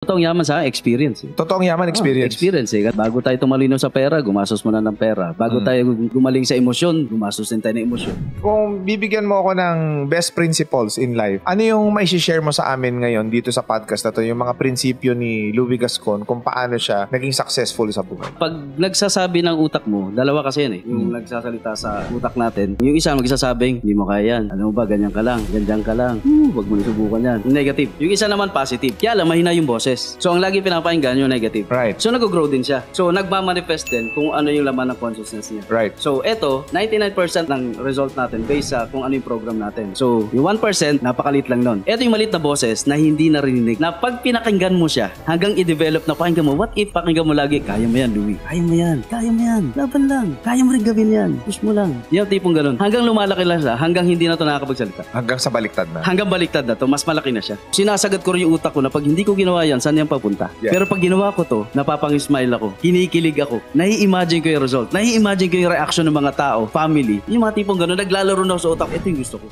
Totoong yaman sa experience. Totoong yaman, experience. Experience eh. Bago tayo tumalino sa pera, gumastos muna ng pera. Bago tayo gumaling sa emosyon, gumastos din tayo ng emosyon. Kung bibigyan mo ako ng best principles in life, ano yung may share mo sa amin ngayon dito sa podcast na to, yung mga prinsipyo ni Louie Gascon kung paano siya naging successful sa buhay? Pag nagsasabi ng utak mo, dalawa kasi yan eh. Yung nagsasalita sa utak natin, yung isa magsasabing, hindi mo kaya yan. Ano ba, ganyan ka lang, ganyan ka lang. Wag mo nasubukan yan. Yung negative. Yung isa naman positive. Kaya lang, mahina yung boses. So, ang lagi pinapakinggan yung negative. Right. So, nag-grow din siya. So, nagmamanifest din kung ano yung laman ng consciousness niya. Right. So, eto, 99% ng result natin based sa kung ano yung program natin. So, yung 1%, napakalit lang nun. Eto yung malit na boses na hindi narinig. Na pag pinakinggan mo siya, hanggang i-develop na pakinggan mo, what if pakinggan mo lagi, kaya mo yan, Louie. Kaya mo yan. Kaya mo yan. Laban lang. Kaya mo rin gawin yan. Push mo lang. Yung tipong ganun. Hanggang lumalaki lang siya, hanggang hindi na ito nakakapagsalita. Hanggang sa baliktad na. Hanggang baliktad na to, mas malaki na siya. Sinasagad ko rin yung utak ko na pag hindi ko ginawa yan, saan yan papunta? Yeah. Pero pag ginawa ko to, napapang-smile ako, kinikilig ako, nai-imagine ko yung result, nai-imagine ko yung reaction ng mga tao, family, yung mga tipong gano'n, naglalaro na ako sa utak, ito yung gusto ko.